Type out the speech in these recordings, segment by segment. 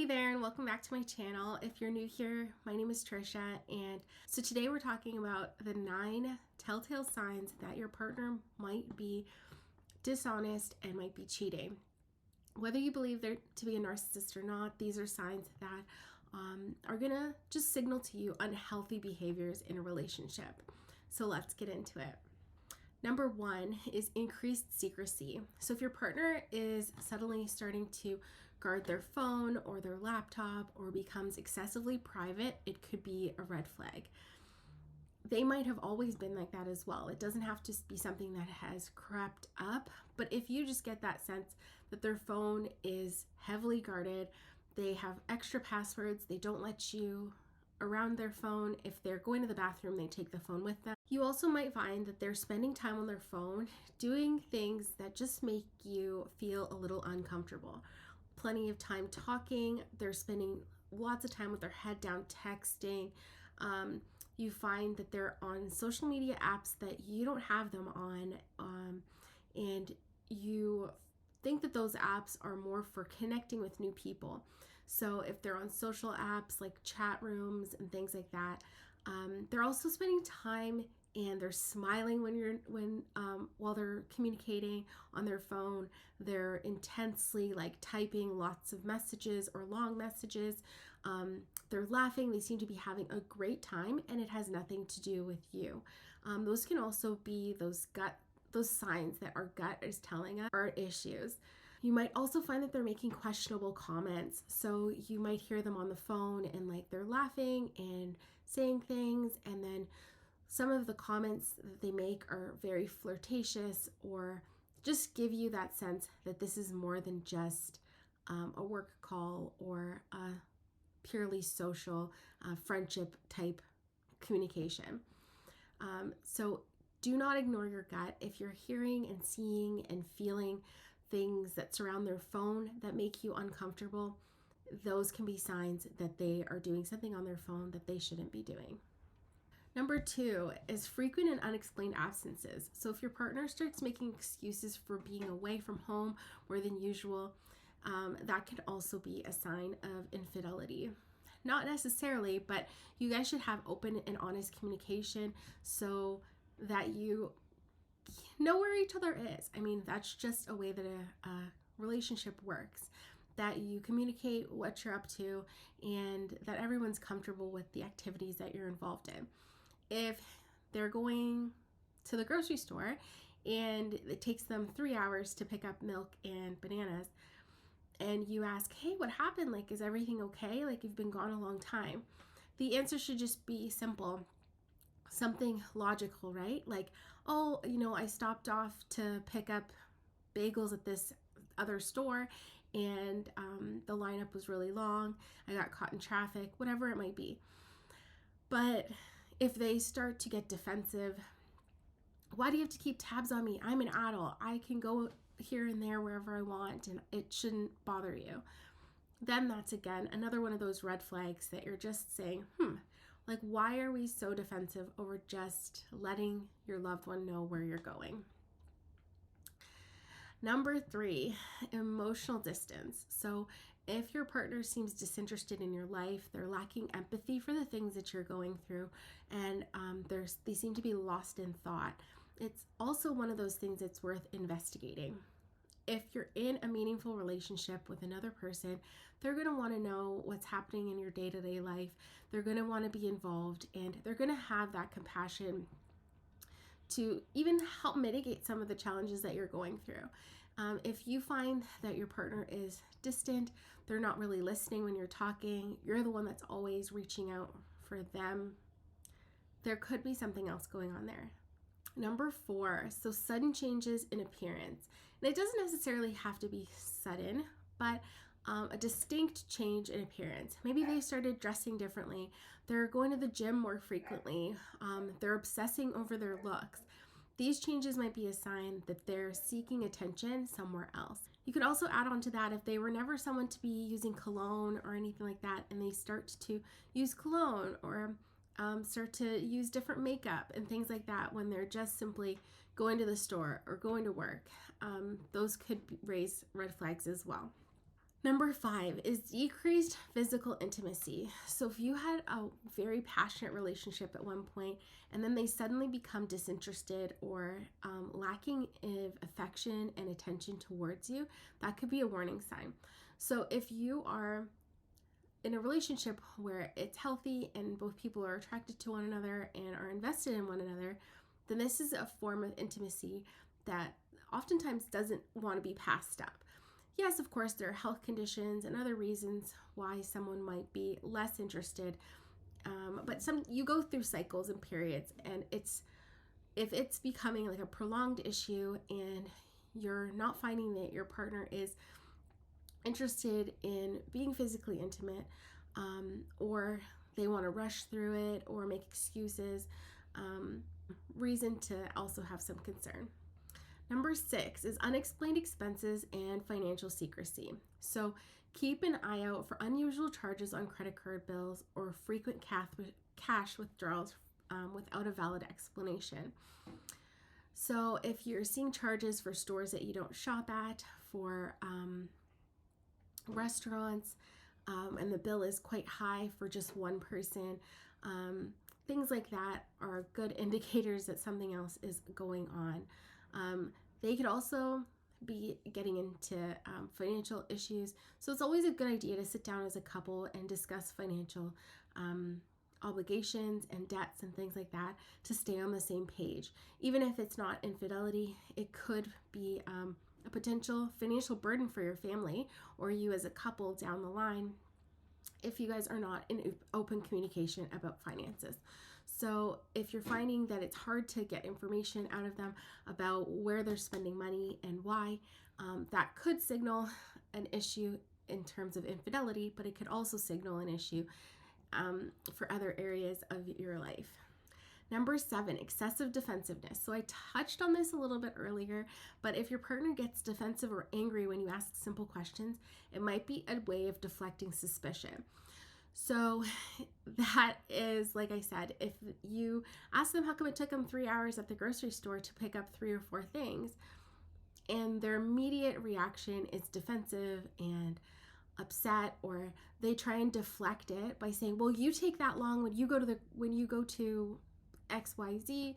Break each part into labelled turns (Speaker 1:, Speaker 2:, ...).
Speaker 1: there, and welcome back to my channel. If you're new here, my name is Trisha, and so today we're talking about the 9 telltale signs that your partner might be dishonest and might be cheating. Whether you believe they're to be a narcissist or not, these are signs that are gonna just signal to you unhealthy behaviors in a relationship. So let's get into it. Number 1 is increased secrecy. So if your partner is suddenly starting to guard their phone or their laptop or becomes excessively private, it could be a red flag. They might have always been like that as well. It doesn't have to be something that has crept up, but if you just get that sense that their phone is heavily guarded, they have extra passwords, they don't let you around their phone. If they're going to the bathroom, they take the phone with them. You also might find that they're spending time on their phone doing things that just make you feel a little uncomfortable. Plenty of time talking, they're spending lots of time with their head down texting. You find that they're on social media apps that you don't have them on, and you think that those apps are more for connecting with new people. So if they're on social apps like chat rooms and things like that, they're also spending time and they're smiling while they're communicating on their phone. They're intensely typing lots of messages or long messages. They're laughing. They seem to be having a great time, and it has nothing to do with you. Those can also be those signs that our gut is telling us are issues. You might also find that they're making questionable comments. So you might hear them on the phone and they're laughing and saying things, and then some of the comments that they make are very flirtatious or just give you that sense that this is more than just a work call or a purely social friendship type communication. So do not ignore your gut. If you're hearing and seeing and feeling things that surround their phone that make you uncomfortable, those can be signs that they are doing something on their phone that they shouldn't be doing. Number 2 is frequent and unexplained absences. So if your partner starts making excuses for being away from home more than usual, that can also be a sign of infidelity. Not necessarily, but you guys should have open and honest communication so that you know where each other is. I mean, that's just a way that a relationship works, that you communicate what you're up to and that everyone's comfortable with the activities that you're involved in. If they're going to the grocery store and it takes them 3 hours to pick up milk and bananas, and you ask, hey, what happened? Is everything okay? You've been gone a long time. The answer should just be simple. Something logical, right? I stopped off to pick up bagels at this other store and the lineup was really long. I got caught in traffic, whatever it might be. But if they start to get defensive, why do you have to keep tabs on me? I'm an adult. I can go here and there wherever I want and it shouldn't bother you. Then that's again another one of those red flags that you're just saying, why are we so defensive over just letting your loved one know where you're going? Number 3, emotional distance. So if your partner seems disinterested in your life, they're lacking empathy for the things that you're going through, and they seem to be lost in thought, it's also one of those things that's worth investigating. If you're in a meaningful relationship with another person, they're going to want to know what's happening in your day-to-day life. They're going to want to be involved, and they're going to have that compassion to even help mitigate some of the challenges that you're going through. If you find that your partner is distant, they're not really listening when you're talking, you're the one that's always reaching out for them, there could be something else going on there. Number 4, so sudden changes in appearance. And it doesn't necessarily have to be sudden, but a distinct change in appearance. Maybe they started dressing differently. They're going to the gym more frequently. They're obsessing over their looks. These changes might be a sign that they're seeking attention somewhere else. You could also add on to that if they were never someone to be using cologne or anything like that, and they start to use cologne or start to use different makeup and things like that when they're just simply going to the store or going to work. Those could raise red flags as well. Number 5 is decreased physical intimacy. So if you had a very passionate relationship at one point and then they suddenly become disinterested or lacking of affection and attention towards you, that could be a warning sign. So if you are in a relationship where it's healthy and both people are attracted to one another and are invested in one another, then this is a form of intimacy that oftentimes doesn't want to be passed up. Yes, of course, there are health conditions and other reasons why someone might be less interested, but you go through cycles and periods, and if it's becoming like a prolonged issue and you're not finding that your partner is interested in being physically intimate, or they want to rush through it or make excuses, reason to also have some concern. Number 6 is unexplained expenses and financial secrecy. So keep an eye out for unusual charges on credit card bills or frequent cash withdrawals without a valid explanation. So if you're seeing charges for stores that you don't shop at, for restaurants, and the bill is quite high for just one person, things like that are good indicators that something else is going on. They could also be getting into financial issues. So it's always a good idea to sit down as a couple and discuss financial obligations and debts and things like that to stay on the same page. Even if it's not infidelity, it could be a potential financial burden for your family or you as a couple down the line if you guys are not in open communication about finances. So if you're finding that it's hard to get information out of them about where they're spending money and why, that could signal an issue in terms of infidelity, but it could also signal an issue for other areas of your life. Number 7, excessive defensiveness. So I touched on this a little bit earlier, but if your partner gets defensive or angry when you ask simple questions, it might be a way of deflecting suspicion. So that is, like I said, if you ask them how come it took them 3 hours at the grocery store to pick up 3 or 4 things, and their immediate reaction is defensive and upset, or they try and deflect it by saying, well, you take that long when you go to XYZ,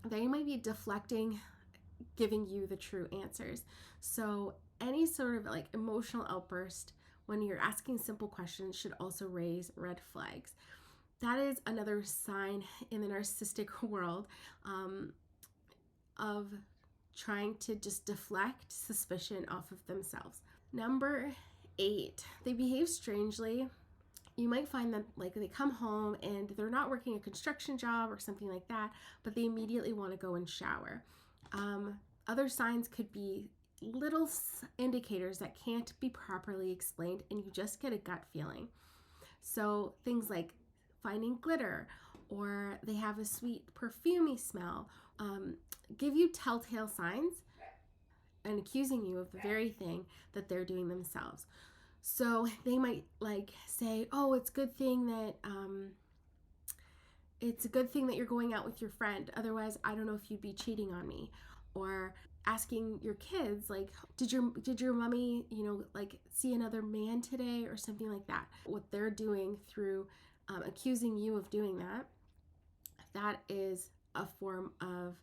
Speaker 1: they might be deflecting, giving you the true answers. So any sort of like emotional outburst when you're asking simple questions should also raise red flags. That is another sign in the narcissistic world of trying to just deflect suspicion off of themselves. Number 8, they behave strangely. You might find that like they come home and they're not working a construction job or something like that, but they immediately want to go and shower. Other signs could be little indicators that can't be properly explained and you just get a gut feeling. So things like finding glitter, or they have a sweet perfumey smell, give you telltale signs and accusing you of the very thing that they're doing themselves. So they might like say, oh, it's a good thing that you're going out with your friend. Otherwise, I don't know if you'd be cheating on me. Or asking your kids, like, did your mommy, like see another man today or something like that. What they're doing through accusing you of doing that is a form of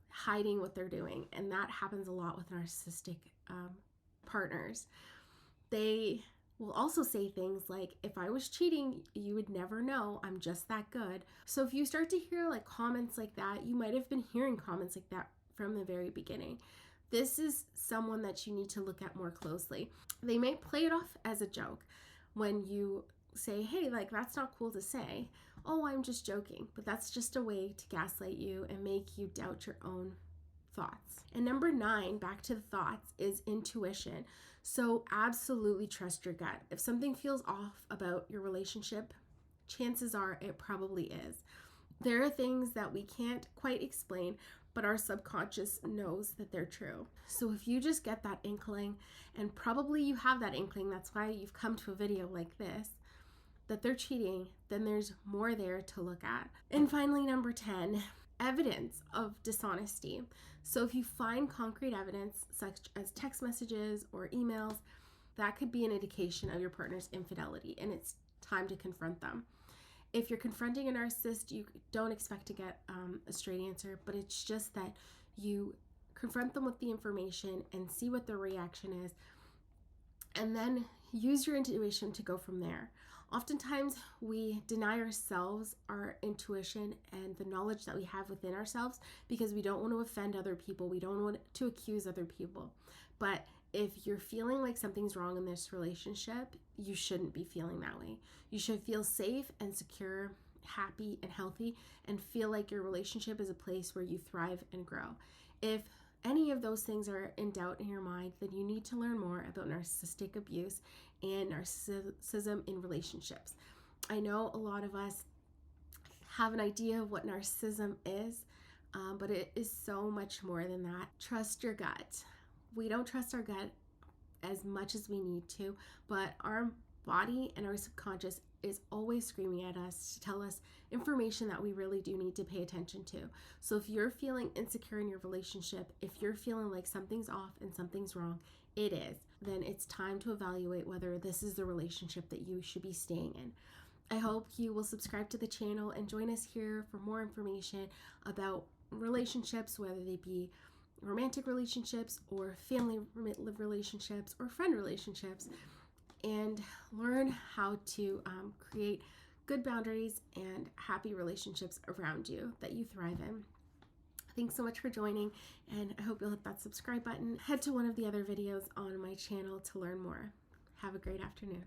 Speaker 1: hiding what they're doing. And that happens a lot with narcissistic partners. They will also say things like, if I was cheating, you would never know. I'm just that good. So if you start to hear like comments like that, you might have been hearing comments like that from the very beginning. This is someone that you need to look at more closely. They may play it off as a joke when you say, hey, like that's not cool to say. Oh, I'm just joking. But that's just a way to gaslight you and make you doubt your own thoughts. And number 9, back to the thoughts, is intuition. So absolutely trust your gut. If something feels off about your relationship, chances are it probably is. There are things that we can't quite explain, but our subconscious knows that they're true. So if you just get that inkling, and probably you have that inkling, that's why you've come to a video like this, that they're cheating, then there's more there to look at. And finally, number 10, evidence of dishonesty. So if you find concrete evidence, such as text messages or emails, that could be an indication of your partner's infidelity, and it's time to confront them. If you're confronting a narcissist, you don't expect to get a straight answer, but it's just that you confront them with the information and see what their reaction is, and then use your intuition to go from there. Oftentimes, we deny ourselves our intuition and the knowledge that we have within ourselves because we don't want to offend other people. We don't want to accuse other people. But if you're feeling like something's wrong in this relationship, you shouldn't be feeling that way. You should feel safe and secure, happy and healthy, and feel like your relationship is a place where you thrive and grow. If any of those things are in doubt in your mind, then you need to learn more about narcissistic abuse and narcissism in relationships. I know a lot of us have an idea of what narcissism is, but it is so much more than that. Trust your gut. We don't trust our gut as much as we need to, but our body and our subconscious is always screaming at us to tell us information that we really do need to pay attention to. So if you're feeling insecure in your relationship, if you're feeling like something's off and something's wrong, it is, then it's time to evaluate whether this is the relationship that you should be staying in. I hope you will subscribe to the channel and join us here for more information about relationships, whether they be romantic relationships or family relationships or friend relationships, and learn how to create good boundaries and happy relationships around you that you thrive in. Thanks so much for joining, and I hope you'll hit that subscribe button. Head to one of the other videos on my channel to learn more. Have a great afternoon.